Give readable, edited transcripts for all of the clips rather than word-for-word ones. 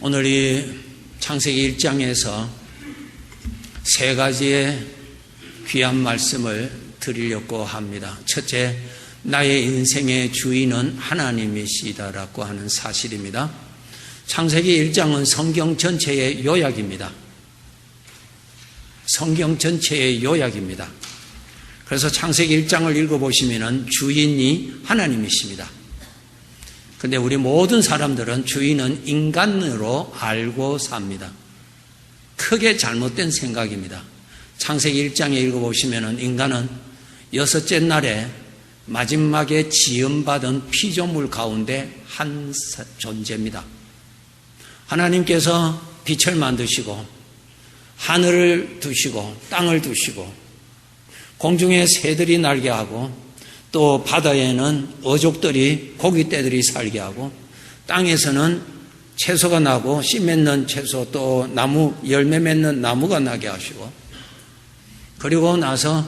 오늘 이 창세기 1장에서 세 가지의 귀한 말씀을 드리려고 합니다. 첫째, 나의 인생의 주인은 하나님이시다라고 하는 사실입니다. 창세기 1장은 성경 전체의 요약입니다. 성경 전체의 요약입니다. 그래서 창세기 1장을 읽어보시면 주인이 하나님이십니다. 그런데 우리 모든 사람들은 주인은 인간으로 알고 삽니다. 크게 잘못된 생각입니다. 창세기 1장에 읽어보시면 인간은 여섯째 날에 마지막에 지음받은 피조물 가운데 한 존재입니다. 하나님께서 빛을 만드시고 하늘을 두시고 땅을 두시고 공중에 새들이 날게 하고 또 바다에는 어족들이 고깃떼들이 살게 하고 땅에서는 채소가 나고 씨 맺는 채소 또 나무 열매 맺는 나무가 나게 하시고 그리고 나서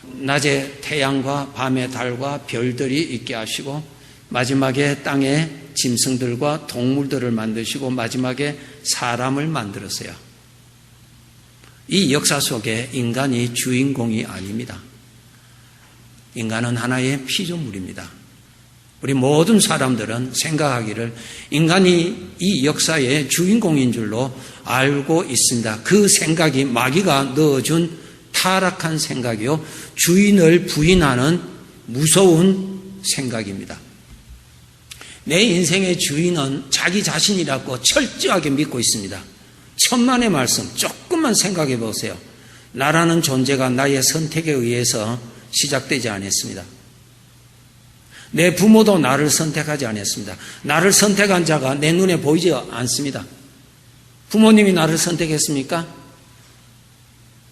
낮에 태양과 밤에 달과 별들이 있게 하시고 마지막에 땅에 짐승들과 동물들을 만드시고 마지막에 사람을 만들었어요. 이 역사 속에 인간이 주인공이 아닙니다. 인간은 하나의 피조물입니다. 우리 모든 사람들은 생각하기를 인간이 이 역사의 주인공인 줄로 알고 있습니다. 그 생각이 마귀가 넣어준 타락한 생각이요, 주인을 부인하는 무서운 생각입니다. 내 인생의 주인은 자기 자신이라고 철저하게 믿고 있습니다. 천만의 말씀 조금만 생각해 보세요. 나라는 존재가 나의 선택에 의해서 시작되지 않았습니다. 내 부모도 나를 선택하지 않았습니다. 나를 선택한 자가 내 눈에 보이지 않습니다. 부모님이 나를 선택했습니까?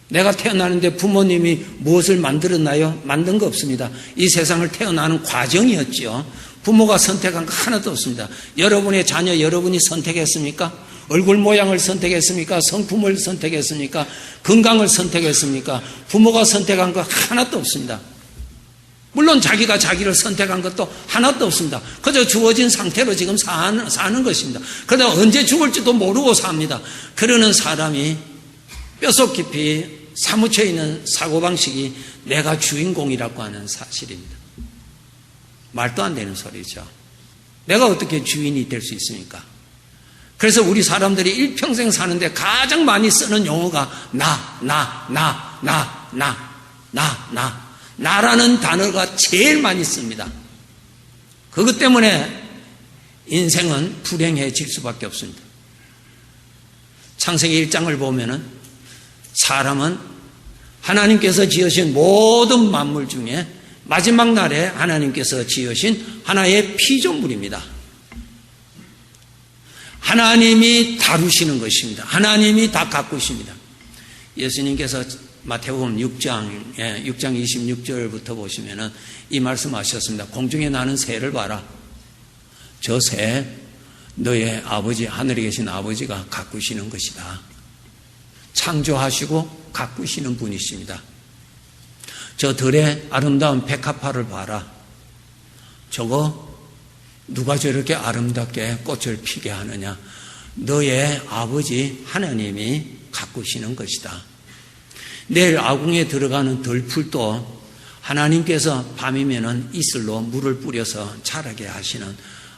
내가 태어나는데 부모님이 무엇을 만들었나요? 만든 거 없습니다. 이 세상을 태어나는 과정이었죠. 부모가 선택한 거 하나도 없습니다. 여러분의 자녀 여러분이 선택했습니까? 얼굴 모양을 선택했습니까? 성품을 선택했습니까? 건강을 선택했습니까? 부모가 선택한 거 하나도 없습니다. 물론 자기가 자기를 선택한 것도 하나도 없습니다. 그저 주어진 상태로 지금 사는 것입니다. 그러다 언제 죽을지도 모르고 삽니다. 그러는 사람이 뼛속 깊이 사무쳐 있는 사고방식이 내가 주인공이라고 하는 사실입니다. 말도 안 되는 소리죠. 내가 어떻게 주인이 될 수 있습니까? 그래서 우리 사람들이 일평생 사는데 가장 많이 쓰는 용어가 나라는 단어가 제일 많이 씁니다. 그것 때문에 인생은 불행해질 수밖에 없습니다. 창세기 1장을 보면은 사람은 하나님께서 지으신 모든 만물 중에 마지막 날에 하나님께서 지으신 하나의 피조물입니다. 하나님이 다루시는 것입니다. 하나님이 다 가꾸십니다. 예수님께서 마태복음 6장 26절부터 보시면은 이 말씀하셨습니다. 공중에 나는 새를 봐라. 저 새 너의 아버지 하늘에 계신 아버지가 가꾸시는 것이다. 창조하시고 가꾸시는 분이십니다. 저 들의 아름다운 백합화를 봐라. 저거 누가 저렇게 아름답게 꽃을 피게 하느냐? 너의 아버지 하나님이 가꾸시는 것이다. 내일 아궁에 들어가는 들풀도 하나님께서 밤이면은 이슬로 물을 뿌려서 자라게 하시는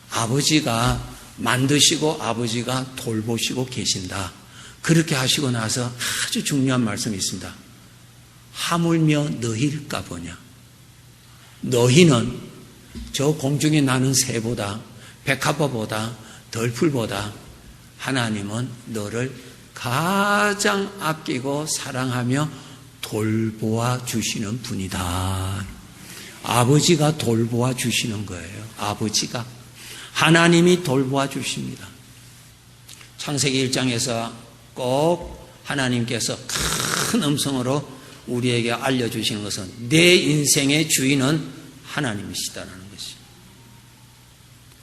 아버지가 만드시고 아버지가 돌보시고 계신다. 그렇게 하시고 나서 아주 중요한 말씀이 있습니다. 하물며 너희일까 보냐. 너희는 저 공중에 나는 새보다 백합화보다 덜풀보다 하나님은 너를 가장 아끼고 사랑하며 돌보아 주시는 분이다. 아버지가 돌보아 주시는 거예요. 아버지가 하나님이 돌보아 주십니다. 창세기 1장에서 꼭 하나님께서 큰 음성으로 우리에게 알려주시는 것은 내 인생의 주인은 하나님이시다라는 것입니다.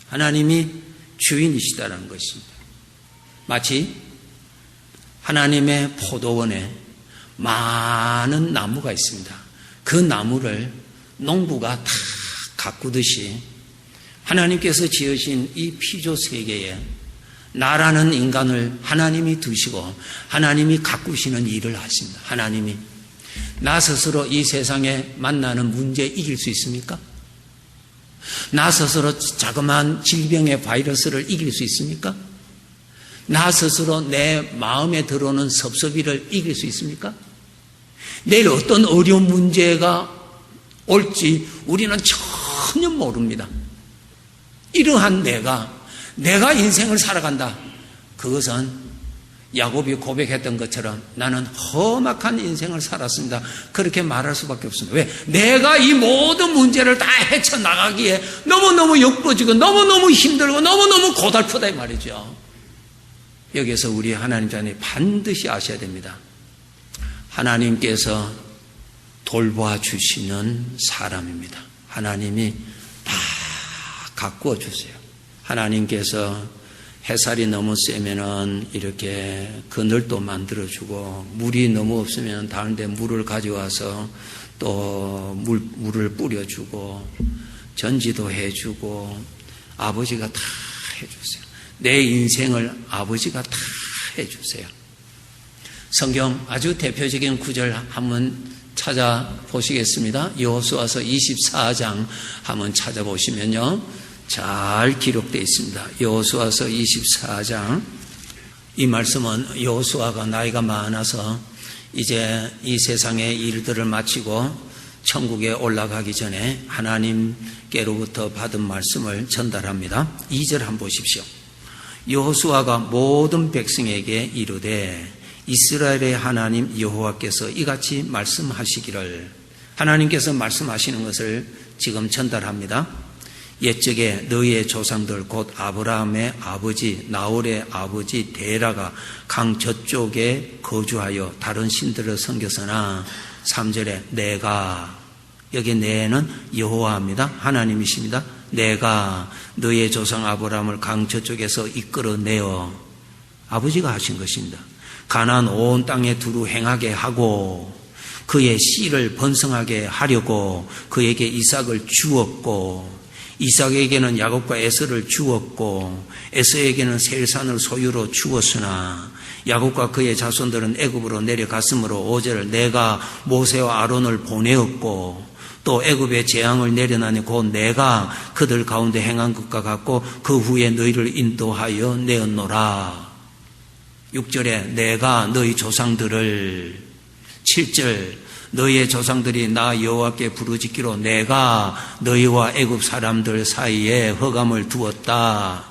하나님이 주인이시다라는 것입니다. 마치 하나님의 포도원에 많은 나무가 있습니다. 그 나무를 농부가 다 가꾸듯이 하나님께서 지으신 이 피조 세계에 나라는 인간을 하나님이 두시고 하나님이 가꾸시는 일을 하십니다. 하나님이. 나 스스로 이 세상에 만나는 문제 이길 수 있습니까? 나 스스로 자그마한 질병의 바이러스를 이길 수 있습니까? 나 스스로 내 마음에 들어오는 섭섭이를 이길 수 있습니까? 내일 어떤 어려운 문제가 올지 우리는 전혀 모릅니다. 이러한 내가 인생을 살아간다. 그것은 야곱이 고백했던 것처럼 나는 험악한 인생을 살았습니다. 그렇게 말할 수밖에 없습니다. 왜? 내가 이 모든 문제를 다 헤쳐나가기에 너무너무 역부지고 너무너무 힘들고 너무너무 고달프다 이 말이죠. 여기서 우리 하나님 자녀이 반드시 아셔야 됩니다. 하나님께서 돌봐주시는 사람입니다. 하나님이 다 가꾸어 주세요. 하나님께서 햇살이 너무 세면은 이렇게 그늘도 만들어주고, 물이 너무 없으면 다른데 물을 가져와서 또 물을 뿌려주고, 전지도 해주고, 아버지가 다 해주세요. 내 인생을 아버지가 다 해주세요. 성경 아주 대표적인 구절 한번 찾아보시겠습니다. 여호수아서 24장 한번 찾아보시면요, 잘 기록되어 있습니다. 여호수아서 24장. 이 말씀은 여호수아가 나이가 많아서 이제 이 세상의 일들을 마치고 천국에 올라가기 전에 하나님께로부터 받은 말씀을 전달합니다. 2절 한번 보십시오. 여호수아가 모든 백성에게 이르되 이스라엘의 하나님 여호와께서 이같이 말씀하시기를. 하나님께서 말씀하시는 것을 지금 전달합니다. 옛적에 너희의 조상들 곧 아브라함의 아버지 나홀의 아버지 데라가 강 저쪽에 거주하여 다른 신들을 섬겼으나 3절에 내가, 여기 내는 여호와입니다. 하나님이십니다. 내가 너희의 조상 아브라함을 강 저쪽에서 이끌어내어, 아버지가 하신 것입니다. 가나안 온 땅에 두루 행하게 하고 그의 씨를 번성하게 하려고 그에게 이삭을 주었고, 이삭에게는 야곱과 에서를 주었고 에서에게는 세일산을 소유로 주었으나 야곱과 그의 자손들은 애굽으로 내려갔으므로 5절 내가 모세와 아론을 보내었고 또 애굽의 재앙을 내려나니 곧 내가 그들 가운데 행한 것과 같고 그 후에 너희를 인도하여 내었노라. 6절에 내가 너희 조상들을, 7절 너희의 조상들이 나 여호와께 부르짖기로 내가 너희와 애굽 사람들 사이에 허감을 두었다.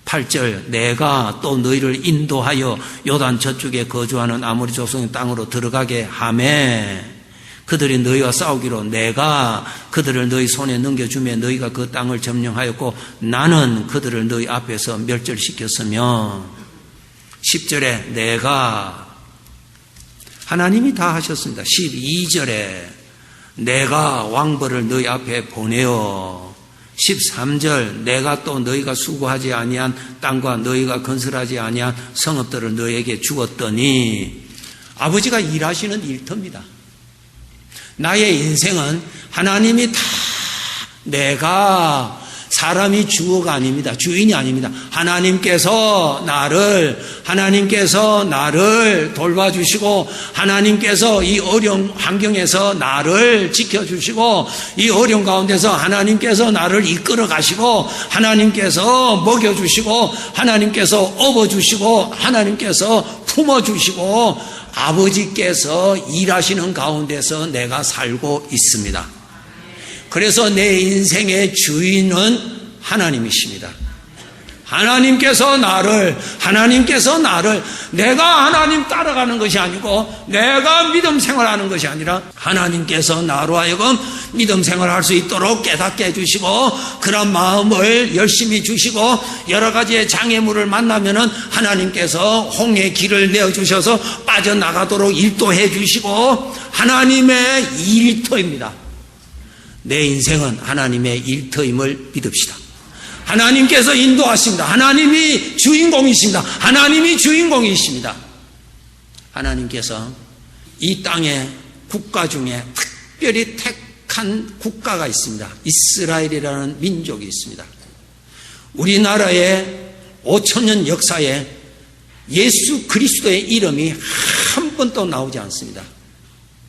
8절 내가 또 너희를 인도하여 요단 저쪽에 거주하는 아모리 조상의 땅으로 들어가게 하매 그들이 너희와 싸우기로 내가 그들을 너희 손에 넘겨주며 너희가 그 땅을 점령하였고 나는 그들을 너희 앞에서 멸절시켰으며, 10절에 내가, 하나님이 다 하셨습니다. 12절에 내가 왕벌을 너희 앞에 보내어, 13절 내가 또 너희가 수고하지 아니한 땅과 너희가 건설하지 아니한 성읍들을 너희에게 주었더니, 아버지가 일하시는 일터입니다. 나의 인생은 하나님이 다, 내가 사람이 주어가 아닙니다. 주인이 아닙니다. 하나님께서 나를 돌봐주시고 하나님께서 이 어려운 환경에서 나를 지켜주시고 이 어려운 가운데서 하나님께서 나를 이끌어 가시고 하나님께서 먹여주시고 하나님께서 업어주시고 하나님께서 품어주시고 아버지께서 일하시는 가운데서 내가 살고 있습니다. 그래서 내 인생의 주인은 하나님이십니다. 하나님께서 나를 내가 하나님 따라가는 것이 아니고 내가 믿음 생활하는 것이 아니라 하나님께서 나로 하여금 믿음 생활할 수 있도록 깨닫게 해주시고 그런 마음을 열심히 주시고 여러 가지의 장애물을 만나면은 하나님께서 홍해의 길을 내어주셔서 빠져나가도록 일도해 주시고 하나님의 일터입니다. 내 인생은 하나님의 일터임을 믿읍시다. 하나님께서 인도하십니다. 하나님이 주인공이십니다. 하나님께서 이 땅의 국가 중에 특별히 택한 국가가 있습니다. 이스라엘이라는 민족이 있습니다. 우리나라에 5,000년 역사에 예수 그리스도의 이름이 한 번도 나오지 않습니다.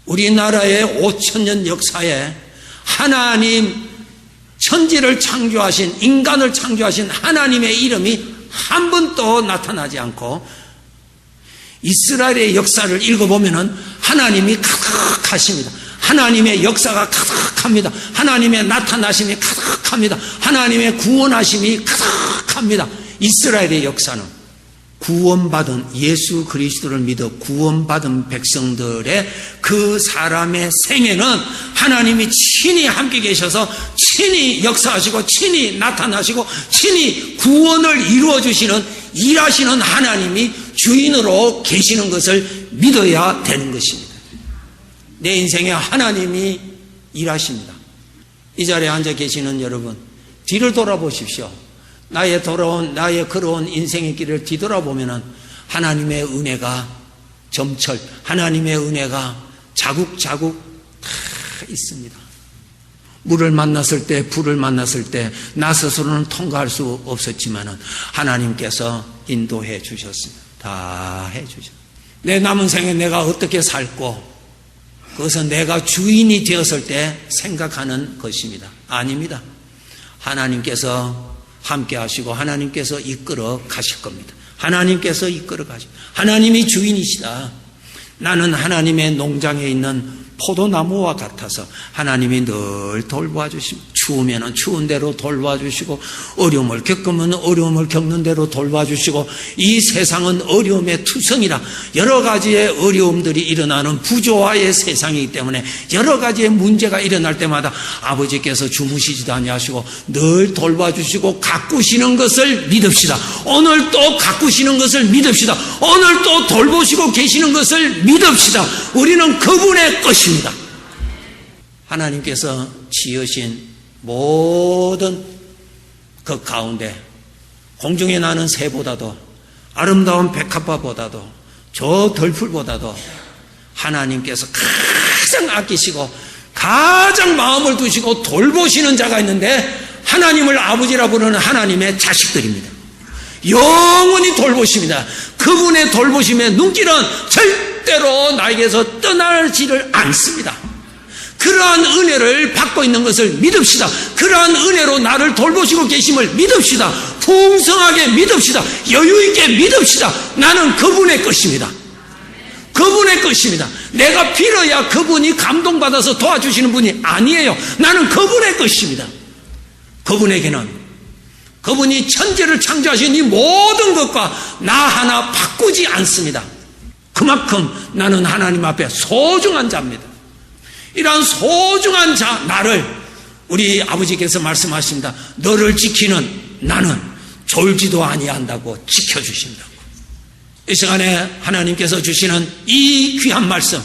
우리나라의 5,000년 역사에 하나님, 천지를 창조하신, 인간을 창조하신 하나님의 이름이 한 번도 나타나지 않고, 이스라엘의 역사를 읽어보면 하나님이 가득하십니다. 하나님의 역사가 가득합니다. 하나님의 나타나심이 가득합니다. 하나님의 구원하심이 가득합니다. 이스라엘의 역사는 구원받은, 예수 그리스도를 믿어 구원받은 백성들의 그 사람의 생애는 하나님이 친히 함께 계셔서 친히 역사하시고 친히 나타나시고 친히 구원을 이루어주시는, 일하시는 하나님이 주인으로 계시는 것을 믿어야 되는 것입니다. 내 인생에 하나님이 일하십니다. 이 자리에 앉아 계시는 여러분, 뒤를 돌아보십시오. 나의 걸어온 인생의 길을 뒤돌아보면 하나님의 은혜가 점철, 하나님의 은혜가 자국자국 다 있습니다. 물을 만났을 때, 불을 만났을 때 나 스스로는 통과할 수 없었지만 하나님께서 인도해 주셨습니다. 다 해 주셨습니다. 내 남은 생에 내가 어떻게 살고, 그것은 내가 주인이 되었을 때 생각하는 것입니다. 아닙니다. 하나님께서 함께 하시고 하나님께서 이끌어 가실 겁니다. 하나님께서 이끌어 가시고, 하나님이 주인이시다. 나는 하나님의 농장에 있는 포도나무와 같아서 하나님이 늘 돌봐 주십니다. 추우면 추운 대로 돌봐 주시고, 어려움을 겪으면 어려움을 겪는 대로 돌봐 주시고, 이 세상은 어려움의 투성이라 여러 가지의 어려움들이 일어나는 부조화의 세상이기 때문에 여러 가지의 문제가 일어날 때마다 아버지께서 주무시지도 아니하시고 늘 돌봐 주시고 가꾸시는 것을 믿읍시다. 오늘 또 가꾸시는 것을 믿읍시다. 오늘 또 돌보시고 계시는 것을 믿읍시다. 우리는 그분의 것입니다. 하나님께서 지으신 모든 그 가운데 공중에 나는 새보다도 아름다운 백합화보다도 저 덜풀보다도 하나님께서 가장 아끼시고 가장 마음을 두시고 돌보시는 자가 있는데, 하나님을 아버지라 부르는 하나님의 자식들입니다. 영원히 돌보십니다. 그분의 돌보심의 눈길은 절대로 나에게서 떠나지를 않습니다. 그러한 은혜를 받고 있는 것을 믿읍시다. 그러한 은혜로 나를 돌보시고 계심을 믿읍시다. 풍성하게 믿읍시다. 여유있게 믿읍시다. 나는 그분의 것입니다. 그분의 것입니다. 내가 빌어야 그분이 감동받아서 도와주시는 분이 아니에요. 나는 그분의 것입니다. 그분에게는, 그분이 천지를 창조하신 이 모든 것과 나 하나 바꾸지 않습니다. 그만큼 나는 하나님 앞에 소중한 자입니다. 이러한 소중한 자, 나를 우리 아버지께서 말씀하십니다. 너를 지키는 나는 졸지도 아니한다고 지켜주신다고. 이 시간에 하나님께서 주시는 이 귀한 말씀,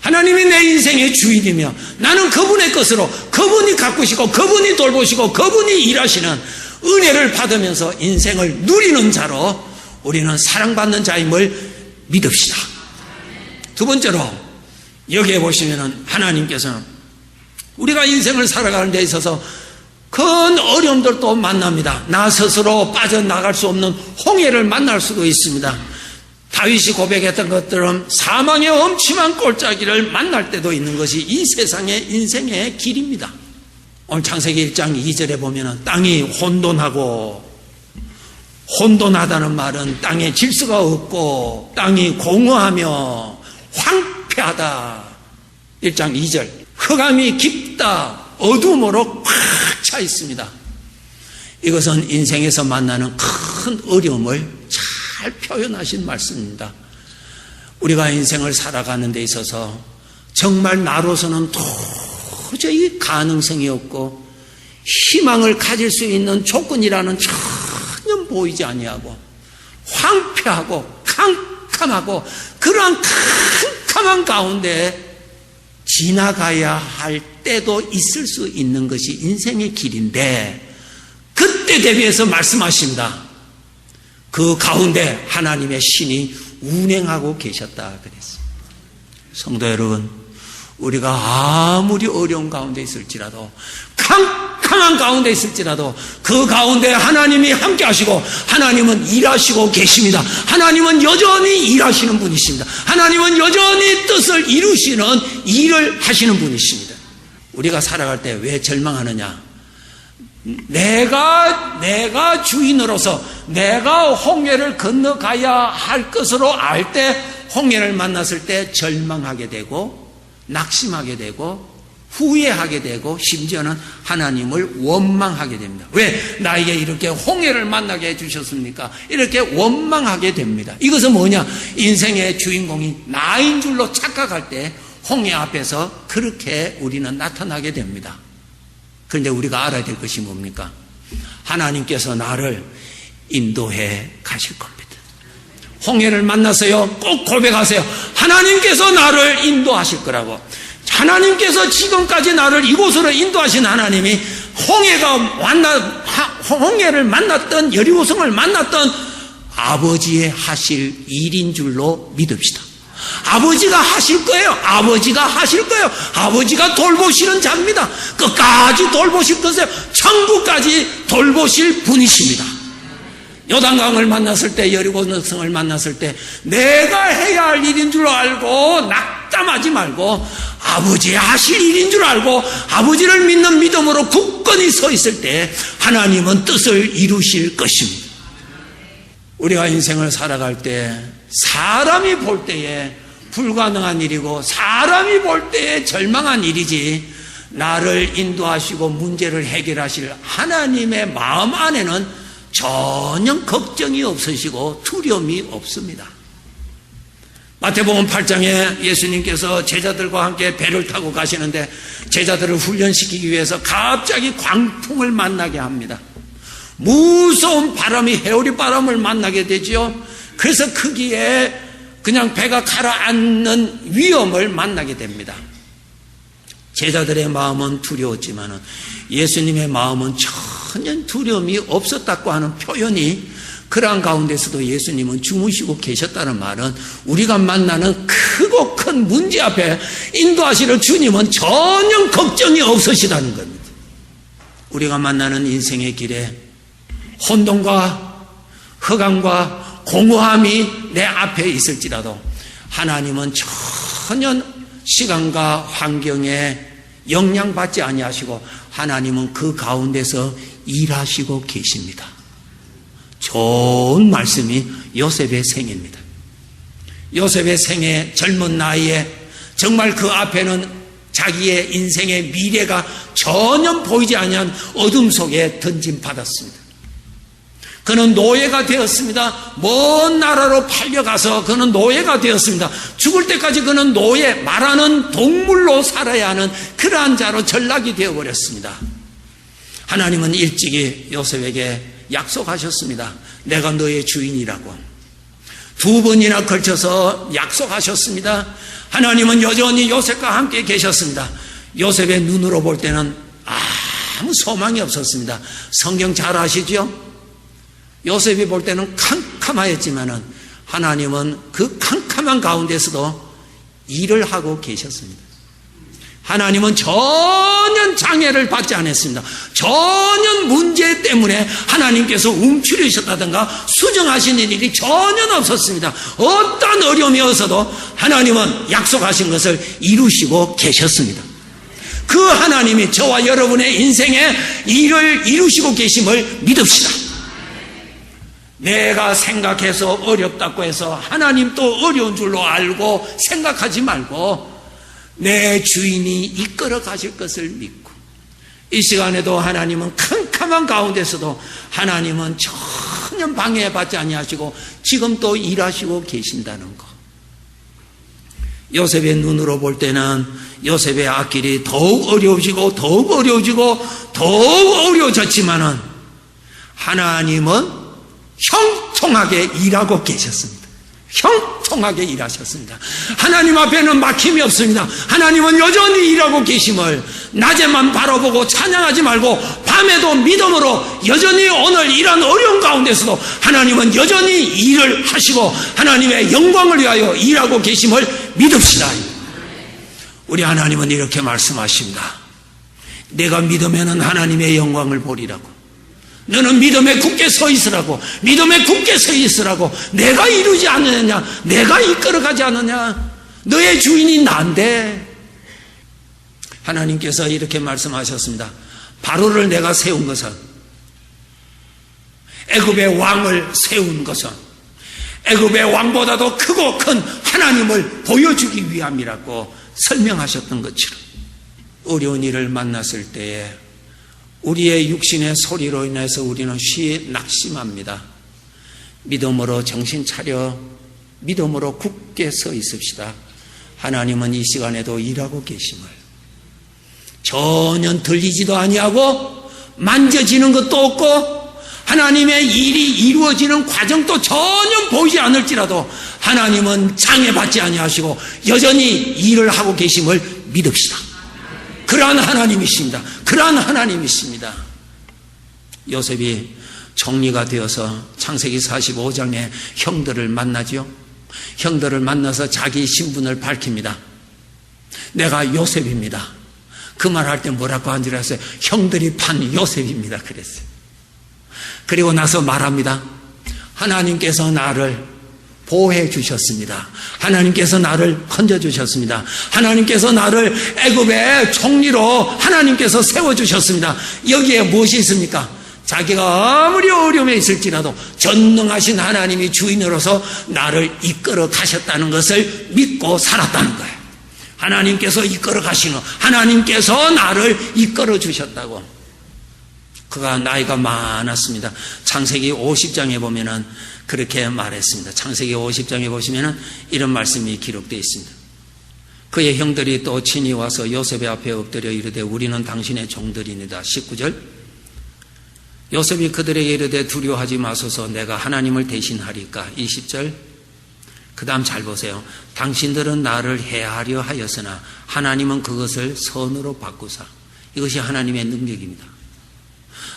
하나님이 내 인생의 주인이며 나는 그분의 것으로, 그분이 가꾸시고 그분이 돌보시고 그분이 일하시는 은혜를 받으면서 인생을 누리는 자로 우리는 사랑받는 자임을 믿읍시다. 두 번째로, 여기에 보시면 하나님께서는 우리가 인생을 살아가는 데 있어서 큰 어려움들도 만납니다. 나 스스로 빠져나갈 수 없는 홍해를 만날 수도 있습니다. 다윗이 고백했던 것처럼 사망의 엄침한 골짜기를 만날 때도 있는 것이 이 세상의 인생의 길입니다. 오늘 창세기 1장 2절에 보면 땅이 혼돈하다는 말은 땅에 질서가 없고 땅이 공허하며 황폐하다. 1장 2절. 흑암이 깊다. 어둠으로 꽉 차 있습니다. 이것은 인생에서 만나는 큰 어려움을 잘 표현하신 말씀입니다. 우리가 인생을 살아가는 데 있어서 정말 나로서는 도저히 가능성이 없고 희망을 가질 수 있는 조건이라는 전혀 보이지 아니하고 황폐하고 캄캄하고 그러한 캄캄한 가운데 지나가야 할 때도 있을 수 있는 것이 인생의 길인데, 그때 대비해서 말씀하십니다. 그 가운데 하나님의 신이 운행하고 계셨다 그랬어요. 성도 여러분, 우리가 아무리 어려운 가운데 있을지라도 캄캄한 캄캄한 가운데 있을지라도 그 가운데 하나님이 함께 하시고 하나님은 일하시고 계십니다. 하나님은 여전히 일하시는 분이십니다. 하나님은 여전히 뜻을 이루시는 일을 하시는 분이십니다. 우리가 살아갈 때 왜 절망하느냐? 내가 주인으로서 내가 홍해를 건너가야 할 것으로 알 때 홍해를 만났을 때 절망하게 되고 낙심하게 되고 후회하게 되고 심지어는 하나님을 원망하게 됩니다. 왜 나에게 이렇게 홍해를 만나게 해주셨습니까? 이렇게 원망하게 됩니다. 이것은 뭐냐? 인생의 주인공이 나인 줄로 착각할 때 홍해 앞에서 그렇게 우리는 나타나게 됩니다. 그런데 우리가 알아야 될 것이 뭡니까? 하나님께서 나를 인도해 가실 겁니다. 홍해를 만나서요, 꼭 고백하세요. 하나님께서 나를 인도하실 거라고. 하나님께서 지금까지 나를 이곳으로 인도하신 하나님이 홍해를 만났던 여리고성을 만났던 아버지의 하실 일인 줄로 믿읍시다. 아버지가 하실 거예요. 아버지가 하실 거예요. 아버지가 돌보시는 자입니다. 끝까지 돌보실 것이에요. 천국까지 돌보실 분이십니다. 요단강을 만났을 때, 여리고성을 만났을 때 내가 해야 할 일인 줄 알고 낙담하지 말고 아버지의 하실 일인 줄 알고 아버지를 믿는 믿음으로 굳건히 서 있을 때 하나님은 뜻을 이루실 것입니다. 우리가 인생을 살아갈 때 사람이 볼 때에 불가능한 일이고 사람이 볼 때에 절망한 일이지, 나를 인도하시고 문제를 해결하실 하나님의 마음 안에는 전혀 걱정이 없으시고 두려움이 없습니다. 마태복음 8장에 예수님께서 제자들과 함께 배를 타고 가시는데 제자들을 훈련시키기 위해서 갑자기 광풍을 만나게 합니다. 무서운 바람이, 해오리 바람을 만나게 되죠. 그래서 거기에 그냥 배가 가라앉는 위험을 만나게 됩니다. 제자들의 마음은 두려웠지만 예수님의 마음은 전혀 두려움이 없었다고 하는 표현이, 그러한 가운데서도 예수님은 주무시고 계셨다는 말은 우리가 만나는 크고 큰 문제 앞에 인도하시는 주님은 전혀 걱정이 없으시다는 겁니다. 우리가 만나는 인생의 길에 혼돈과 허감과 공허함이 내 앞에 있을지라도 하나님은 전혀 시간과 환경에 영향받지 아니하시고 하나님은 그 가운데서 일하시고 계십니다. 좋은 말씀이 요셉의 생애입니다. 요셉의 생애, 젊은 나이에 정말 그 앞에는 자기의 인생의 미래가 전혀 보이지 아니한 어둠 속에 던짐받았습니다. 그는 노예가 되었습니다. 먼 나라로 팔려가서 그는 노예가 되었습니다. 죽을 때까지 그는 노예, 말하는 동물로 살아야 하는 그러한 자로 전락이 되어버렸습니다. 하나님은 일찍이 요셉에게 약속하셨습니다. 내가 너의 주인이라고. 2번이나 걸쳐서 약속하셨습니다. 하나님은 여전히 요셉과 함께 계셨습니다. 요셉의 눈으로 볼 때는 아무 소망이 없었습니다. 성경 잘 아시죠? 요셉이 볼 때는 캄캄하였지만 하나님은 그 캄캄한 가운데서도 일을 하고 계셨습니다. 하나님은 전혀 장애를 받지 않았습니다. 전혀 문제 때문에 하나님께서 움츠리셨다든가 수정하시는 일이 전혀 없었습니다. 어떤 어려움이 없어도 하나님은 약속하신 것을 이루시고 계셨습니다. 그 하나님이 저와 여러분의 인생에 일을 이루시고 계심을 믿읍시다. 내가 생각해서 어렵다고 해서 하나님 또 어려운 줄로 알고 생각하지 말고 내 주인이 이끌어 가실 것을 믿고, 이 시간에도 하나님은 캄캄한 가운데서도 하나님은 전혀 방해받지 아니하시고 지금 또 일하시고 계신다는 것. 요셉의 눈으로 볼 때는 요셉의 앞길이 더욱 어려워지고 더욱 어려워지고 더욱 어려워졌지만은 하나님은 형통하게 일하고 계셨습니다. 형통하게 일하셨습니다. 하나님 앞에는 막힘이 없습니다. 하나님은 여전히 일하고 계심을 낮에만 바라보고 찬양하지 말고 밤에도 믿음으로 여전히 오늘 이런 어려운 가운데서도 하나님은 여전히 일을 하시고 하나님의 영광을 위하여 일하고 계심을 믿읍시다. 우리 하나님은 이렇게 말씀하십니다. 내가 믿으면 하나님의 영광을 보리라고. 너는 믿음에 굳게 서 있으라고. 믿음에 굳게 서 있으라고. 내가 이루지 않느냐, 내가 이끌어가지 않느냐. 너의 주인이 난데. 하나님께서 이렇게 말씀하셨습니다. 바로를 내가 세운 것은, 애굽의 왕을 세운 것은 애굽의 왕보다도 크고 큰 하나님을 보여주기 위함이라고 설명하셨던 것처럼, 어려운 일을 만났을 때에 우리의 육신의 소리로 인해서 우리는 쉬이 낙심합니다. 믿음으로 정신 차려 믿음으로 굳게 서 있읍시다. 하나님은 이 시간에도 일하고 계심을, 전혀 들리지도 아니하고 만져지는 것도 없고 하나님의 일이 이루어지는 과정도 전혀 보이지 않을지라도 하나님은 장애받지 아니하시고 여전히 일을 하고 계심을 믿읍시다. 그러한 하나님이십니다. 그러한 하나님이십니다. 요셉이 정리가 되어서 창세기 45장에 형들을 만나죠. 형들을 만나서 자기 신분을 밝힙니다. 내가 요셉입니다. 그 말 할 때 뭐라고 한 줄 아세요? 형들이 판 요셉입니다. 그랬어요. 그리고 나서 말합니다. 하나님께서 나를 보호해 주셨습니다. 하나님께서 나를 건져 주셨습니다. 하나님께서 나를 애굽의 총리로 하나님께서 세워 주셨습니다. 여기에 무엇이 있습니까? 자기가 아무리 어려움에 있을지라도 전능하신 하나님이 주인으로서 나를 이끌어 가셨다는 것을 믿고 살았다는 거예요. 하나님께서 이끌어 가시는, 하나님께서 나를 이끌어 주셨다고. 그가 나이가 많았습니다. 창세기 50장에 보면은 그렇게 말했습니다. 창세기 50장에 보시면은 이런 말씀이 기록되어 있습니다. 그의 형들이 또 친히 와서 요셉의 앞에 엎드려 이르되 우리는 당신의 종들이니다. 19절. 요셉이 그들에게 이르되 두려워하지 마소서, 내가 하나님을 대신하리까. 20절. 그 다음 잘 보세요. 당신들은 나를 해하려 하였으나 하나님은 그것을 선으로 바꾸사. 이것이 하나님의 능력입니다.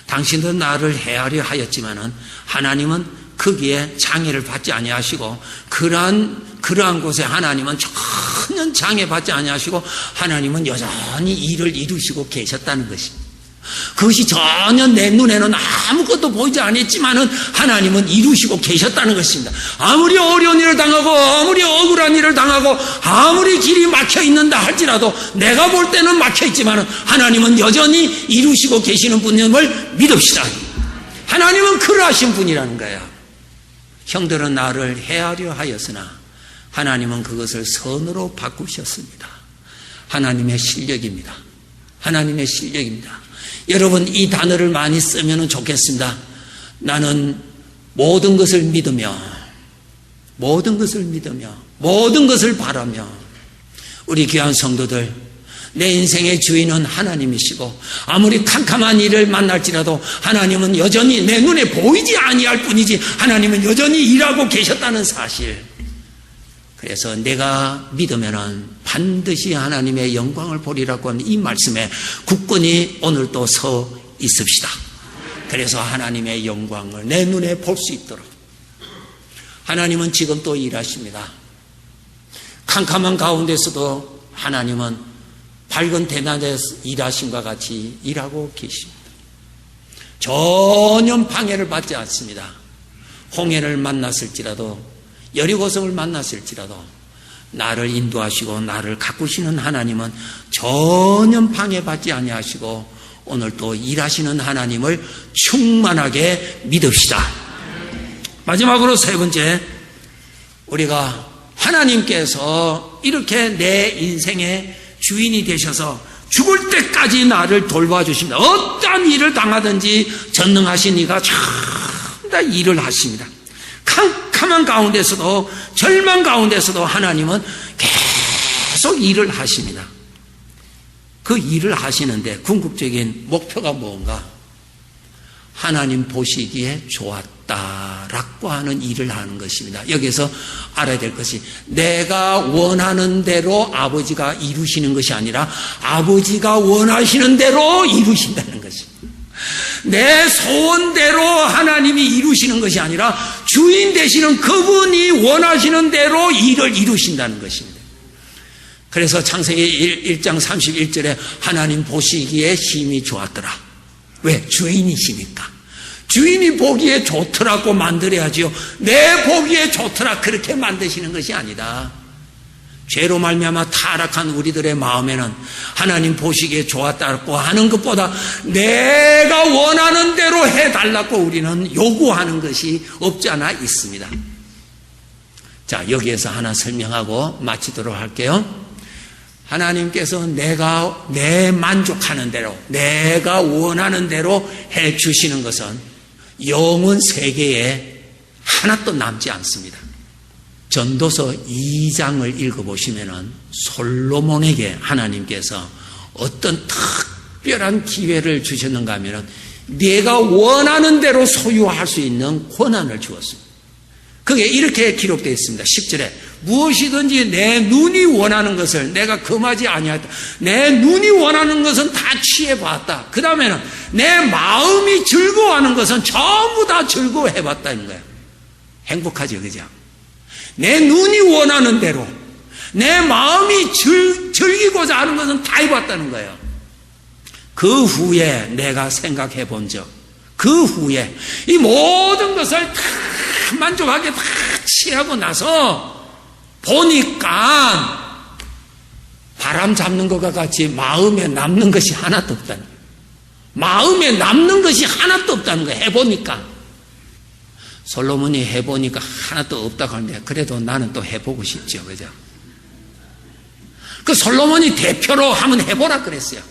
당신들은 나를 해하려 하였지만은 하나님은 거기에 장애를 받지 아니하시고, 그러한 곳에 하나님은 전혀 장애받지 아니하시고 하나님은 여전히 일을 이루시고 계셨다는 것입니다. 그것이 전혀 내 눈에는 아무것도 보이지 않았지만은 하나님은 이루시고 계셨다는 것입니다. 아무리 어려운 일을 당하고 아무리 억울한 일을 당하고 아무리 길이 막혀 있는다 할지라도 내가 볼 때는 막혀 있지만은 하나님은 여전히 이루시고 계시는 분임을 믿읍시다. 하나님은 그러하신 분이라는 거야. 형들은 나를 해하려 하였으나 하나님은 그것을 선으로 바꾸셨습니다. 하나님의 실력입니다. 하나님의 실력입니다. 여러분, 이 단어를 많이 쓰면 좋겠습니다. 나는 모든 것을 믿으며, 모든 것을 믿으며, 모든 것을 바라며. 우리 귀한 성도들, 내 인생의 주인은 하나님이시고 아무리 캄캄한 일을 만날지라도 하나님은 여전히 내 눈에 보이지 아니할 뿐이지 하나님은 여전히 일하고 계셨다는 사실. 그래서 내가 믿으면은 반드시 하나님의 영광을 보리라고 하는 이 말씀에 굳건히 오늘 또 서 있읍시다. 그래서 하나님의 영광을 내 눈에 볼 수 있도록. 하나님은 지금 또 일하십니다. 캄캄한 가운데서도 하나님은 밝은 대낮에서 일하심과 같이 일하고 계십니다. 전혀 방해를 받지 않습니다. 홍해를 만났을지라도 여리고성을 만났을지라도 나를 인도하시고 나를 가꾸시는 하나님은 전혀 방해받지 아니하시고 오늘 또 일하시는 하나님을 충만하게 믿읍시다. 마지막으로 세 번째, 우리가 하나님께서 이렇게 내 인생의 주인이 되셔서 죽을 때까지 나를 돌봐주십니다. 어떠한 일을 당하든지 전능하신 이가 전부 다 일을 하십니다. 캄캄한 가운데서도 절망 가운데서도 하나님은 계속 일을 하십니다. 그 일을 하시는데 궁극적인 목표가 뭔가? 하나님 보시기에 좋았다라고 하는 일을 하는 것입니다. 여기서 알아야 될 것이 내가 원하는 대로 아버지가 이루시는 것이 아니라 아버지가 원하시는 대로 이루신다는 것입니다. 내 소원대로 하나님이 이루시는 것이 아니라 주인 되시는 그분이 원하시는 대로 일을 이루신다는 것입니다. 그래서 창세기 1장 31절에 하나님 보시기에 힘이 좋았더라. 왜? 주인이시니까. 주인이 보기에 좋더라고 만들어야지요. 내 보기에 좋더라 그렇게 만드시는 것이 아니다. 죄로 말미암아 타락한 우리들의 마음에는 하나님 보시기에 좋았다고 하는 것보다 내가 원하는 대로 해달라고 우리는 요구하는 것이 없지 않아 있습니다. 자, 여기에서 하나 설명하고 마치도록 할게요. 하나님께서 내 만족하는 대로, 내가 원하는 대로 해 주시는 것은 영원 세계에 하나도 남지 않습니다. 전도서 2장을 읽어보시면은 솔로몬에게 하나님께서 어떤 특별한 기회를 주셨는가 하면은 내가 원하는 대로 소유할 수 있는 권한을 주었습니다. 그게 이렇게 기록되어 있습니다. 10절에 무엇이든지 내 눈이 원하는 것을 내가 금하지 아니하였다. 내 눈이 원하는 것은 다 취해봤다. 그 다음에는 내 마음이 즐거워하는 것은 전부 다 즐거워해봤다는 거예요. 행복하죠, 그죠? 내 눈이 원하는 대로 내 마음이 즐기고자 하는 것은 다 해봤다는 거예요. 그 후에 내가 생각해 본 적, 그 후에 이 모든 것을 다 만족하게 다 취하고 나서 보니까 바람 잡는 것과 같이 마음에 남는 것이 하나도 없다는 거예요. 마음에 남는 것이 하나도 없다는 거예요. 해보니까. 솔로몬이 해보니까 하나도 없다고 하는데 그래도 나는 또 해보고 싶죠. 그죠? 그 솔로몬이 대표로 한번 해보라 그랬어요.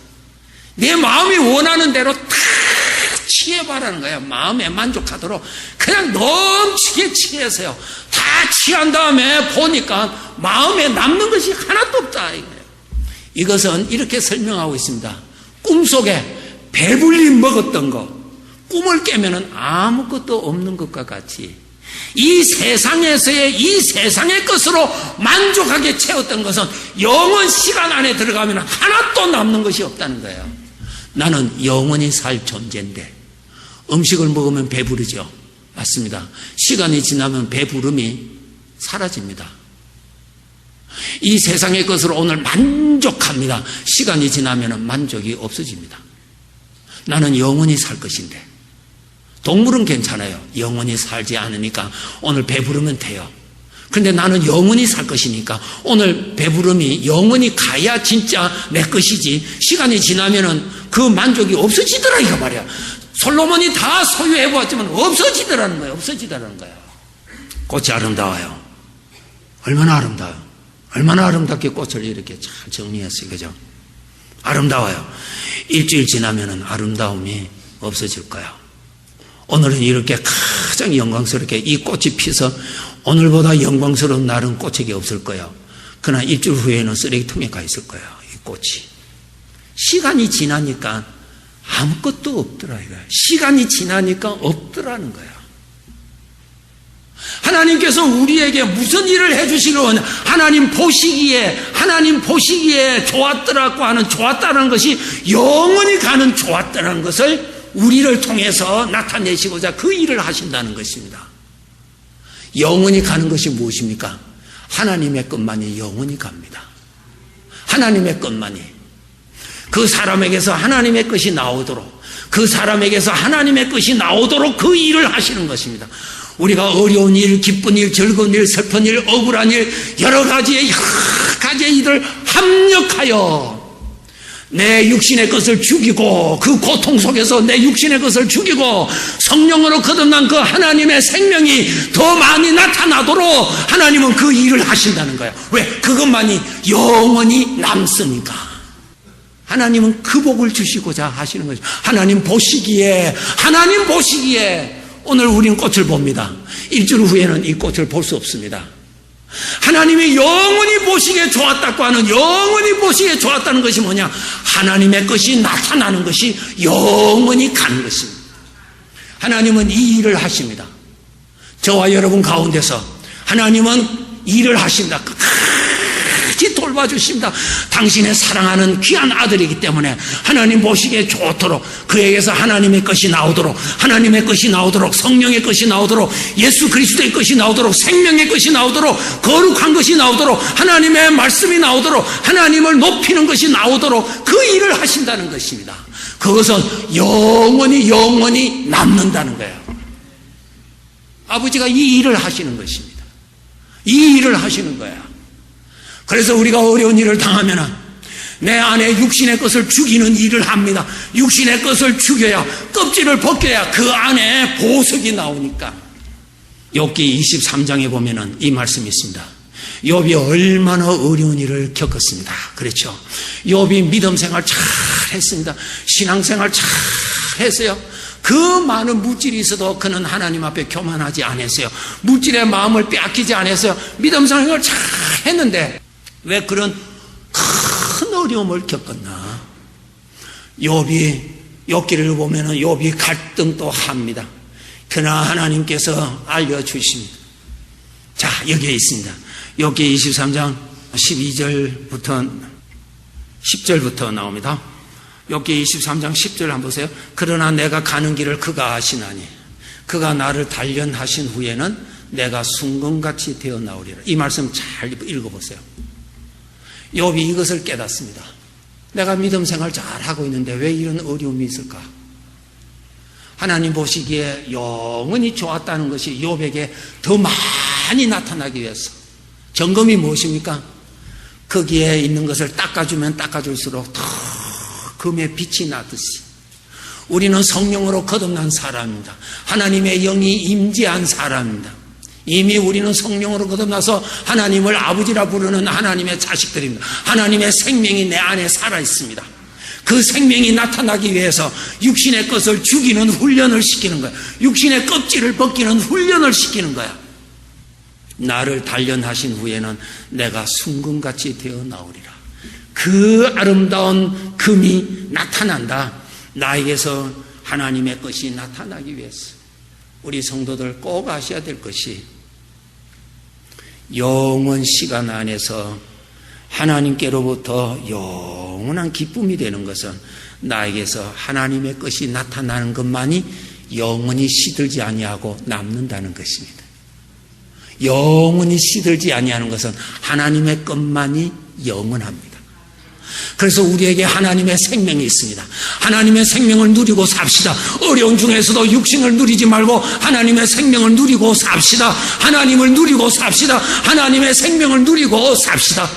내 마음이 원하는 대로 다 취해봐라는 거예요. 마음에 만족하도록 그냥 넘치게 취해서요. 다 취한 다음에 보니까 마음에 남는 것이 하나도 없다. 이것은 이렇게 설명하고 있습니다. 꿈속에 배불리 먹었던 것, 꿈을 깨면은 아무것도 없는 것과 같이 이 세상에서의 이 세상의 것으로 만족하게 채웠던 것은 영원 시간 안에 들어가면 하나도 남는 것이 없다는 거예요. 나는 영원히 살 존재인데 음식을 먹으면 배부르죠. 맞습니다. 시간이 지나면 배부름이 사라집니다. 이 세상의 것으로 오늘 만족합니다. 시간이 지나면 만족이 없어집니다. 나는 영원히 살 것인데 동물은 괜찮아요. 영원히 살지 않으니까 오늘 배부르면 돼요. 그런데 나는 영원히 살 것이니까 오늘 배부름이 영원히 가야 진짜 내 것이지 시간이 지나면은 그 만족이 없어지더라 이거 말이야. 솔로몬이 다 소유해보았지만 없어지더라는 거예요. 없어지더라는 거예요. 꽃이 아름다워요. 얼마나 아름다워요. 얼마나 아름답게 꽃을 이렇게 잘 정리했어요. 그죠? 아름다워요. 일주일 지나면은 아름다움이 없어질 거예요. 오늘은 이렇게 가장 영광스럽게 이 꽃이 피서 오늘보다 영광스러운 날은 꽃에게 없을 거예요. 그러나 일주일 후에는 쓰레기통에 가 있을 거예요. 이 꽃이. 시간이 지나니까 아무것도 없더라 이거예요. 시간이 지나니까 없더라는 거예요. 하나님께서 우리에게 무슨 일을 해주시려 하나님 보시기에 좋았더라고 하는 좋았다는 것이 영원히 가는 좋았다는 것을 우리를 통해서 나타내시고자 그 일을 하신다는 것입니다. 영원히 가는 것이 무엇입니까? 하나님의 것만이 영원히 갑니다. 하나님의 것만이. 그 사람에게서 하나님의 것이 나오도록, 그 사람에게서 하나님의 것이 나오도록 그 일을 하시는 것입니다. 우리가 어려운 일, 기쁜 일, 즐거운 일, 슬픈 일, 억울한 일, 여러 가지의 일을 합력하여 내 육신의 것을 죽이고 그 고통 속에서 내 육신의 것을 죽이고 성령으로 거듭난 그 하나님의 생명이 더 많이 나타나도록 하나님은 그 일을 하신다는 거예요. 왜? 그것만이 영원히 남으니까. 하나님은 그 복을 주시고자 하시는 거죠. 하나님 보시기에 오늘 우리는 꽃을 봅니다. 일주일 후에는 이 꽃을 볼 수 없습니다. 하나님이 영원히 보시기에 좋았다고 하는 영원히 보시기에 좋았다는 것이 뭐냐? 하나님의 것이 나타나는 것이 영원히 가는 것입니다. 하나님은 이 일을 하십니다. 저와 여러분 가운데서 하나님은 일을 하신다. 끝까지 돌봐주십니다. 당신의 사랑하는 귀한 아들이기 때문에 하나님 보시기에 좋도록 그에게서 하나님의 것이 나오도록, 하나님의 것이 나오도록, 성령의 것이 나오도록, 예수 그리스도의 것이 나오도록, 생명의 것이 나오도록, 거룩한 것이 나오도록, 하나님의 말씀이 나오도록, 하나님을 높이는 것이 나오도록 그 일을 하신다는 것입니다. 그것은 영원히 남는다는 거예요. 아버지가 이 일을 하시는 것입니다. 이 일을 하시는 거야. 그래서 우리가 어려운 일을 당하면 내 안에 육신의 것을 죽이는 일을 합니다. 육신의 것을 죽여야, 껍질을 벗겨야 그 안에 보석이 나오니까. 욥기 23장에 보면은 이 말씀이 있습니다. 욥이 얼마나 어려운 일을 겪었습니다. 그렇죠? 욥이 믿음 생활 잘 했습니다. 신앙 생활 잘 했어요. 그 많은 물질이 있어도 그는 하나님 앞에 교만하지 않았어요. 물질의 마음을 빼앗기지 않았어요. 믿음 생활을 잘 했는데 왜 그런 큰 어려움을 겪었나? 욥기를 보면은 욥이 갈등도 합니다. 그러나 하나님께서 알려주십니다. 자, 여기에 있습니다. 욥기 23장 10절부터 나옵니다. 욥기 23장 10절 한번 보세요. 그러나 내가 가는 길을 그가 아시나니 그가 나를 단련하신 후에는 내가 순금같이 되어 나오리라. 이 말씀 잘 읽어보세요. 욥이 이것을 깨닫습니다. 내가 믿음 생활 잘하고 있는데 왜 이런 어려움이 있을까? 하나님 보시기에 영원히 좋았다는 것이 욥에게 더 많이 나타나기 위해서. 점검이 무엇입니까? 거기에 있는 것을 닦아주면 닦아줄수록 더 금의 빛이 나듯이 우리는 성령으로 거듭난 사람입니다. 하나님의 영이 임재한 사람입니다. 이미 우리는 성령으로 거듭나서 하나님을 아버지라 부르는 하나님의 자식들입니다. 하나님의 생명이 내 안에 살아 있습니다. 그 생명이 나타나기 위해서 육신의 것을 죽이는 훈련을 시키는 거야. 육신의 껍질을 벗기는 훈련을 시키는 거야. 나를 단련하신 후에는 내가 순금같이 되어 나오리라. 그 아름다운 금이 나타난다. 나에게서 하나님의 것이 나타나기 위해서 우리 성도들 꼭 아셔야 될 것이 영원 시간 안에서 하나님께로부터 영원한 기쁨이 되는 것은 나에게서 하나님의 것이 나타나는 것만이 영원히 시들지 아니하고 남는다는 것입니다. 영원히 시들지 아니하는 것은 하나님의 것만이 영원합니다. 그래서 우리에게 하나님의 생명이 있습니다. 하나님의 생명을 누리고 삽시다. 어려운 중에서도 육신을 누리지 말고 하나님의 생명을 누리고 삽시다. 하나님을 누리고 삽시다. 하나님의 생명을 누리고 삽시다.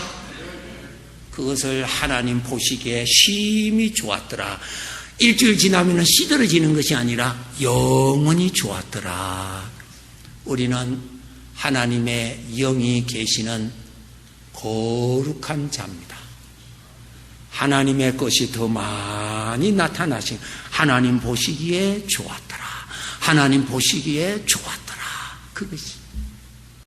그것을 하나님 보시기에 심히 좋았더라. 일주일 지나면 시들어지는 것이 아니라 영원히 좋았더라. 우리는 하나님의 영이 계시는 거룩한 자입니다. 하나님의 것이 더 많이 나타나신, 하나님 보시기에 좋았더라. 하나님 보시기에 좋았더라. 그것이